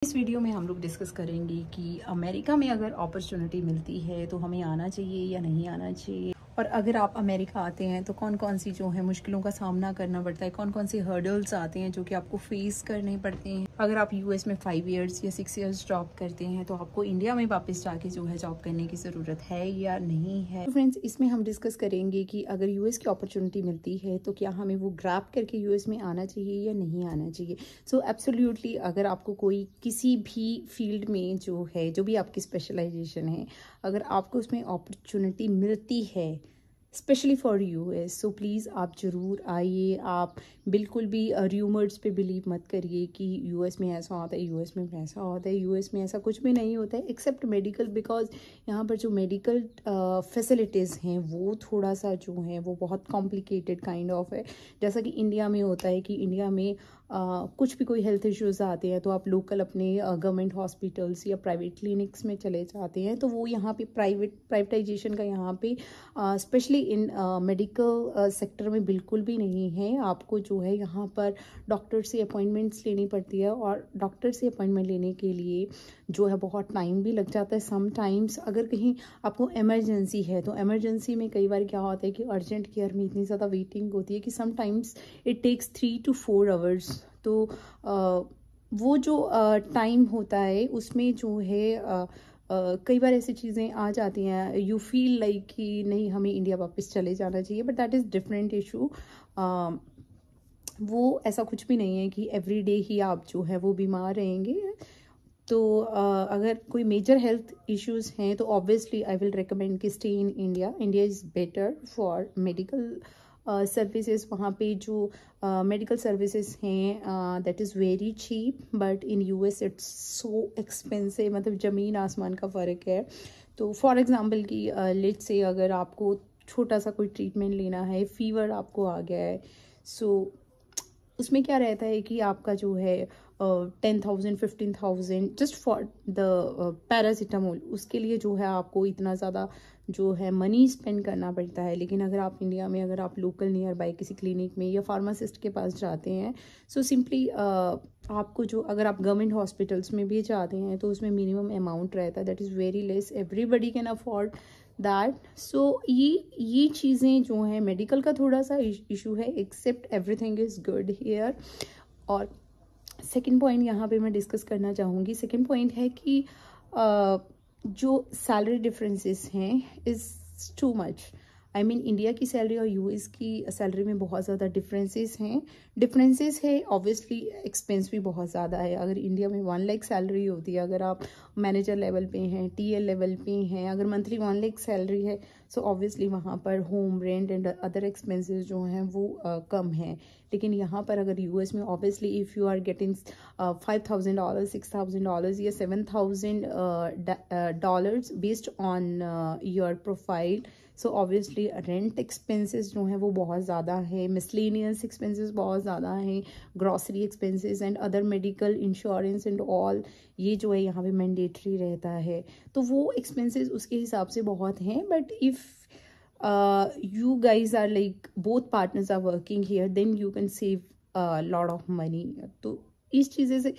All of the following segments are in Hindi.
इस वीडियो में हम लोग डिस्कस करेंगे कि अमेरिका में अगर अपॉर्चुनिटी मिलती है तो हमें आना चाहिए या नहीं आना चाहिए, और अगर आप अमेरिका आते हैं तो कौन कौन सी जो है मुश्किलों का सामना करना पड़ता है, कौन कौन से हर्डल्स आते हैं जो कि आपको फेस करने पड़ते हैं। अगर आप यूएस में 5 इयर्स या 6 इयर्स जॉब करते हैं तो आपको इंडिया में वापस जाके जो है जॉब करने की ज़रूरत है या नहीं है। तो फ्रेंड्स, इसमें हम डिस्कस करेंगे कि अगर यूएस की अपॉर्चुनिटी मिलती है तो क्या हमें वो ग्रैब करके यूएस में आना चाहिए या नहीं आना चाहिए। सो एब्सोल्युटली, अगर आपको कोई किसी भी फील्ड में जो भी आपकी स्पेशलाइजेशन है, अगर आपको उसमें अपॉर्चुनिटी मिलती है specially for US, so please आप ज़रूर आइए। आप बिल्कुल भी र्यूमर्स पे बिलीव मत करिए कि यूएस में ऐसा होता है, यूएस में वैसा होता है। यूएस में ऐसा कुछ भी नहीं होता है एक्सेप्ट मेडिकल, बिकॉज यहाँ पर जो मेडिकल फैसिलिटीज़ हैं वो थोड़ा सा जो है वो बहुत कॉम्प्लिकेटेड काइंड ऑफ है। जैसा कि इंडिया में होता है कि इंडिया में कुछ भी कोई हेल्थ इश्यूज़ आते हैं तो आप लोकल अपने गवर्नमेंट हॉस्पिटल्स या प्राइवेट क्लिनिक्स में चले जाते हैं। तो वो यहाँ पे प्राइवेटाइजेशन का यहाँ पे स्पेशली इन मेडिकल सेक्टर में बिल्कुल भी नहीं है। आपको जो है यहाँ पर डॉक्टर से अपॉइंटमेंट्स लेनी पड़ती है, और डॉक्टर से अपॉइंटमेंट लेने के लिए जो है बहुत टाइम भी लग जाता है। समटाइम्स अगर कहीं आपको इमरजेंसी है तो इमरजेंसी में कई बार क्या होता है कि अर्जेंट केयर में इतनी ज़्यादा वेटिंग होती है कि sometimes it takes 3 to 4 hours. तो वो जो टाइम होता है उसमें जो है कई बार ऐसी चीज़ें आ जाती हैं, यू फील लाइक कि नहीं हमें इंडिया वापस चले जाना चाहिए, but that is different issue. वो ऐसा कुछ भी नहीं है कि एवरी डे ही आप जो है वो बीमार रहेंगे। तो अगर कोई मेजर हेल्थ इश्यूज़ हैं तो ऑब्वियसली आई विल रिकमेंड कि stay in India. India is better for medical services. वहाँ पे जो मेडिकल सर्विसेज हैं that is very cheap, but in US it's so expensive, मतलब ज़मीन आसमान का फ़र्क है। तो फॉर एग्ज़ाम्पल कि लेट्स से अगर आपको छोटा सा कोई ट्रीटमेंट लेना है, फीवर आपको आ गया है, सो उसमें क्या रहता है कि आपका जो है 10,000 15,000 जस्ट फॉर द पैरासीटामोल, उसके लिए जो है आपको इतना ज़्यादा जो है मनी स्पेंड करना पड़ता है। लेकिन अगर आप इंडिया में अगर आप लोकल नियर बाय किसी क्लिनिक में या फार्मासिस्ट के पास जाते हैं, सो सिंपली आपको जो अगर आप गवर्नमेंट हॉस्पिटल्स में भी जाते हैं तो उसमें मिनिमम अमाउंट रहता है, that is very less, everybody can afford that. So ये चीज़ें जो हैं मेडिकल का थोड़ा सा इशू है, except everything is good here. और सेकंड पॉइंट यहाँ पे मैं डिस्कस करना चाहूँगी, सेकंड पॉइंट है कि जो सैलरी डिफरेंसेस हैं is too much. I mean India की सैलरी और यूएस की सैलरी में बहुत ज़्यादा डिफरेंसेस है। ऑब्वियसली एक्सपेंस भी बहुत ज़्यादा है। अगर इंडिया में 1 लाख सैलरी होती है, अगर आप मैनेजर लेवल पे हैं, टीएल लेवल पे हैं, अगर मंथली 1 लाख सैलरी है, सो ऑब्वियसली वहाँ पर home rent and other expenses जो हैं वो कम हैं। लेकिन यहाँ पर अगर यूएस में obviously if you are getting $5,000 $6,000 या $7,000 based on your profile, so obviously rent expenses जो हैं वो बहुत ज़्यादा है, मिसलेनियस एक्सपेंसेस बहुत ज़्यादा हैं, grocery expenses and other medical insurance and all, ये जो है यहाँ पे मैंडेटरी रहता है। तो वो एक्सपेंसेस उसके हिसाब से बहुत हैं। But if you guys are like both partners are working here, then you can save a lot of money। तो इस चीज़ें से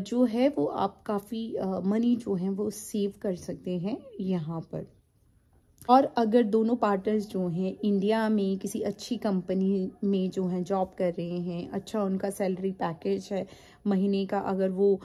जो है वो आप काफ़ी मनी जो है वो सेव कर सकते हैं यहाँ पर। और अगर दोनों पार्टनर्स जो हैं इंडिया में किसी अच्छी कंपनी में जो हैं जॉब कर रहे हैं, अच्छा उनका सैलरी पैकेज है महीने का, अगर वो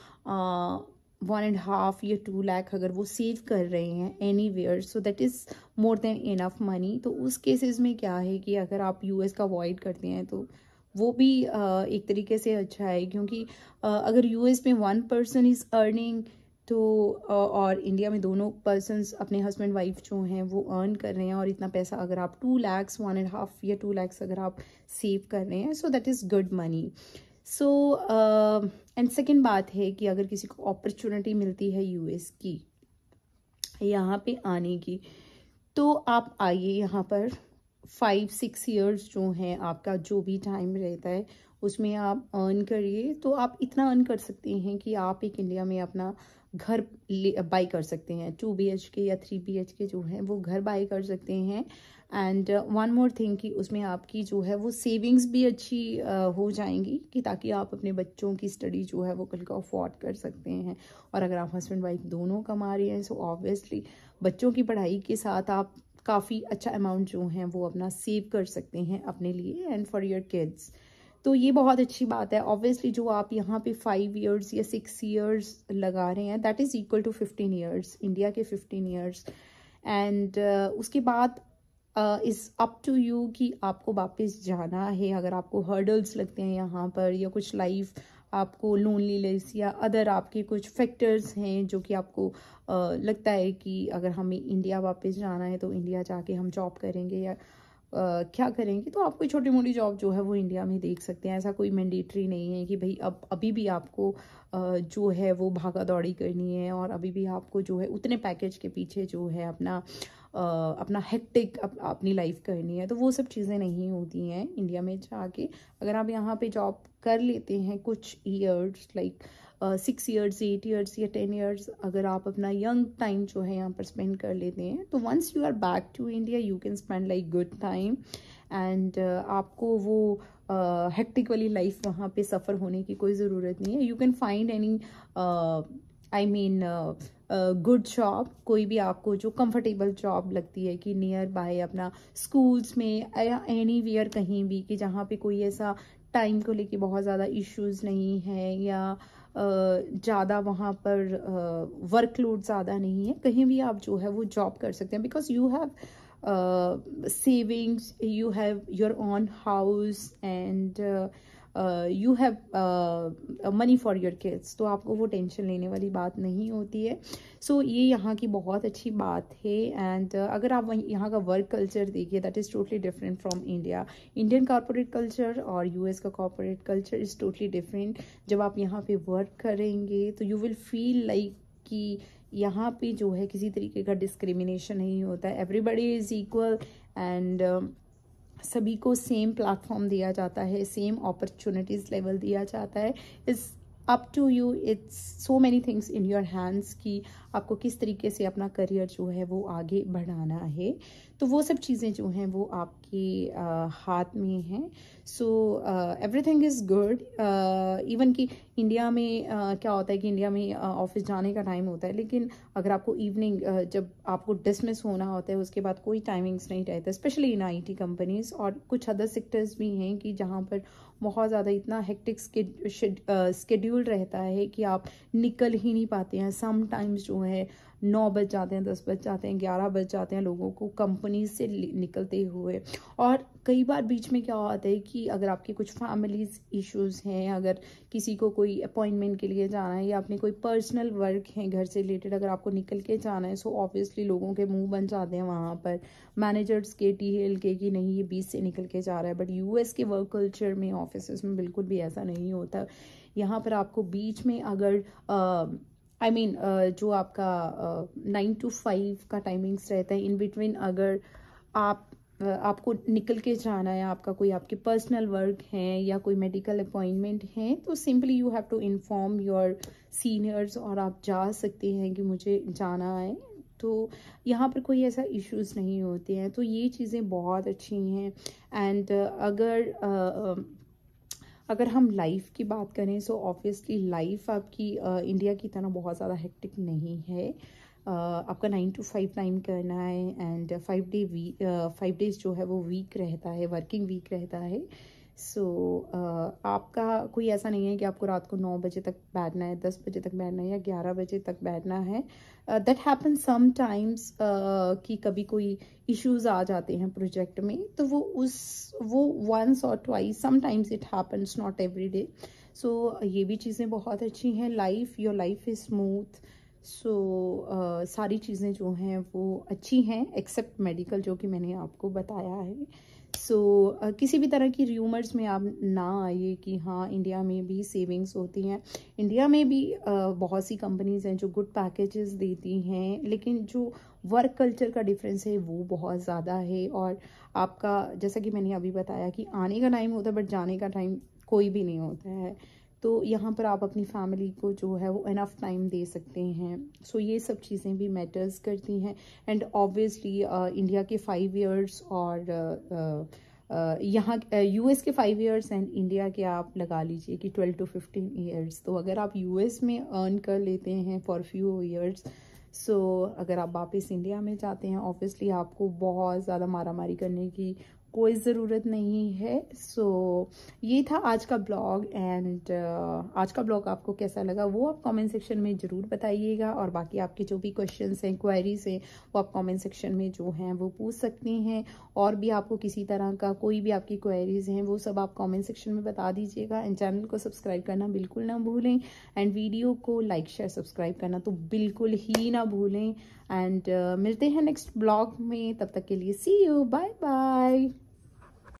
1.5 या 2 लाख अगर वो सेव कर रहे हैं anywhere, so that is more than enough money. तो उस केसेस में क्या है कि अगर आप यूएस का अवॉइड करते हैं तो वो भी एक तरीके से अच्छा है, क्योंकि अगर यूएस में 1 पर्सन इज़ अर्निंग तो और इंडिया में दोनों पर्सन्स अपने हस्बैंड वाइफ जो हैं वो अर्न कर रहे हैं, और इतना पैसा अगर आप 2 lakhs 1.5 या 2 lakhs अगर आप सेव कर रहे हैं, so that is good money. So and second बात है कि अगर किसी को अपॉर्चुनिटी मिलती है यूएस की यहाँ पे आने की, तो आप आइए यहाँ पर। 5-6 इयर्स जो हैं आपका जो भी टाइम रहता है उसमें आप अर्न करिए। तो आप इतना अर्न कर सकते हैं कि आप एक इंडिया में अपना घर बाई कर सकते हैं, 2 BHK या 3 BHK जो है वो घर बाई कर सकते हैं। एंड वन मोर थिंग कि उसमें आपकी जो है वो सेविंग्स भी अच्छी हो जाएंगी, कि ताकि आप अपने बच्चों की स्टडी जो है वो कल को अफोर्ड कर सकते हैं। और अगर आप हस्बैंड वाइफ दोनों कमा रहे हैं सो ऑब्वियसली बच्चों की पढ़ाई के साथ आप काफ़ी अच्छा अमाउंट जो है वो अपना सेव कर सकते हैं अपने लिए एंड फॉर योर किड्स। तो ये बहुत अच्छी बात है। ऑब्वियसली जो आप यहाँ पे 5 इयर्स या 6 इयर्स लगा रहे हैं that is equal to 15 years, India के 15 इयर्स। एंड उसके बाद इज़ अप टू यू कि आपको वापस जाना है। अगर आपको हर्डल्स लगते हैं यहाँ पर, या कुछ लाइफ आपको लोनलीनेस या अदर आपके कुछ फैक्टर्स हैं जो कि आपको लगता है कि अगर हमें इंडिया वापस जाना है तो इंडिया जाके हम जॉब करेंगे या क्या करेंगे, तो आप कोई छोटी मोटी जॉब जो है वो इंडिया में देख सकते हैं। ऐसा कोई मैंडेटरी नहीं है कि भाई अब अभी भी आपको जो है वो भागा दौड़ी करनी है और अभी भी आपको जो है उतने पैकेज के पीछे जो है अपना हेक्टिक अपनी लाइफ करनी है। तो वो सब चीज़ें नहीं होती हैं इंडिया में जाके। अगर आप यहाँ पे जॉब कर लेते हैं कुछ ईयर्स लाइक 6 इयर्स 8 इयर्स या 10 इयर्स, अगर आप अपना यंग टाइम जो है यहाँ पर स्पेंड कर लेते हैं तो once you are back to India you can spend like good time. And आपको वो हेक्टिक वाली लाइफ वहाँ पे सफ़र होने की कोई ज़रूरत नहीं है। You can find any I mean good job, कोई भी आपको जो कंफर्टेबल जॉब लगती है कि नियर बाय अपना स्कूल्स में या एनी वेयर कहीं भी, कि जहाँ पे कोई ऐसा टाइम को लेके बहुत ज़्यादा इश्यूज नहीं है या ज़्यादा वहाँ पर वर्कलोड ज़्यादा नहीं है, कहीं भी आप जो है वो जॉब कर सकते हैं। Because you have savings, you have your own house and you have money for your kids, तो आपको वो टेंशन लेने वाली बात नहीं होती है। सो ये यहाँ की बहुत अच्छी बात है। एंड अगर आप यहाँ का वर्क कल्चर देखिए that is totally different from India. Indian corporate culture और यूएस का corporate culture is totally different. जब आप यहाँ पे वर्क करेंगे तो यू विल फील लाइक कि यहाँ पे जो है किसी तरीके का डिस्क्रिमिनेशन नहीं होता है, एवरीबडी इज़ इक्वल एंड सभी को सेम प्लेटफॉर्म दिया जाता है, सेम अपॉर्चुनिटीज़ लेवल दिया जाता है। It's up to you, it's so many things in your hands कि आपको किस तरीके से अपना करियर जो है वो आगे बढ़ाना है। तो वो सब चीज़ें जो हैं वो आपके हाथ में हैं। So everything is good. Even कि इंडिया में क्या होता है कि इंडिया में ऑफिस जाने का टाइम होता है, लेकिन अगर आपको इवनिंग जब आपको डिसमिस होना होता है उसके बाद कोई टाइमिंग्स नहीं रहता, स्पेशली इन आईटी कंपनीज और कुछ अदर सेक्टर्स भी हैं कि जहाँ पर बहुत ज़्यादा इतना हेक्टिक स्केड्यूल रहता है कि आप निकल ही नहीं पाते हैं। सम टाइम्स जो है 9 बज जाते हैं, 10 बज जाते हैं, 11 बज जाते हैं लोगों को कंपनी से निकलते हुए। और कई बार बीच में क्या होता है कि अगर आपके कुछ फैमिलीज इश्यूज हैं, अगर किसी को कोई अपॉइंटमेंट के लिए जाना है या अपने कोई पर्सनल वर्क है घर से रिलेटेड, अगर आपको निकल के जाना है, सो ऑब्वियसली लोगों के मुंह बन जाते हैं वहाँ पर, मैनेजर्स के, टीएल के, कि नहीं ये 20 से निकल के जा रहा है। बट यूएस के वर्क कल्चर में, ऑफिस में बिल्कुल भी ऐसा नहीं होता। यहाँ पर आपको बीच में अगर जो आपका 9 to 5 का टाइमिंग्स रहता है, इन बिटवीन अगर आपको निकल के जाना है, आपका कोई आपके पर्सनल वर्क है या कोई मेडिकल अपॉइंटमेंट है, तो simply you have to inform your seniors और आप जा सकते हैं कि मुझे जाना है। तो यहाँ पर कोई ऐसा इश्यूज नहीं होते हैं। तो ये चीज़ें बहुत अच्छी हैं। एंड अगर हम लाइफ की बात करें सो ऑब्वियसली लाइफ आपकी इंडिया की तरह बहुत ज़्यादा हेक्टिक नहीं है। आपका 9 to 5 टाइम करना है एंड 5 डेज जो है वो वीक रहता है, वर्किंग वीक रहता है। सो आपका कोई ऐसा नहीं है कि आपको रात को 9 बजे तक बैठना है, 10 बजे तक बैठना है या 11 बजे तक बैठना है। दैट हैपन समटाइम्स कि कभी कोई इश्यूज आ जाते हैं प्रोजेक्ट में, तो वो वंस और twice, sometimes it happens, not every day. So ये भी चीज़ें बहुत अच्छी हैं। Your life is smooth. So सारी चीज़ें जो हैं वो अच्छी हैं एक्सेप्ट मेडिकल, जो कि मैंने आपको बताया है। सो किसी भी तरह की र्यूमर्स में आप ना आइए कि हाँ इंडिया में भी सेविंग्स होती हैं। इंडिया में भी बहुत सी कंपनीज हैं जो गुड पैकेजेस देती हैं, लेकिन जो वर्क कल्चर का डिफरेंस है वो बहुत ज़्यादा है। और आपका, जैसा कि मैंने अभी बताया कि आने का टाइम होता है बट जाने का टाइम कोई भी नहीं होता है। तो यहाँ पर आप अपनी फैमिली को जो है वो इनफ टाइम दे सकते हैं। सो ये सब चीज़ें भी मैटर्स करती हैं। एंड ऑब्वियसली इंडिया के 5 इयर्स और यहाँ यूएस के 5 इयर्स एंड इंडिया के आप लगा लीजिए कि 12 to 15 इयर्स। तो अगर आप यूएस में अर्न कर लेते हैं फॉर फ्यू इयर्स, सो अगर आप वापस इंडिया में जाते हैं, ऑब्वियसली आपको बहुत ज़्यादा मारामारी करने की कोई ज़रूरत नहीं है। सो ये था आज का ब्लॉग। एंड आज का ब्लॉग आपको कैसा लगा वो आप कमेंट सेक्शन में ज़रूर बताइएगा। और बाकी आपके जो भी क्वेश्चंस हैं, क्वेरीज हैं, वो आप कमेंट सेक्शन में जो हैं वो पूछ सकते हैं। और भी आपको किसी तरह का कोई भी आपकी क्वेरीज हैं वो सब आप कमेंट सेक्शन में बता दीजिएगा। एंड चैनल को सब्सक्राइब करना बिल्कुल ना भूलें। एंड वीडियो को लाइक शेयर सब्सक्राइब करना तो बिल्कुल ही ना भूलें। एंड मिलते हैं नेक्स्ट ब्लॉग में, तब तक के लिए सी यू, बाय बाय।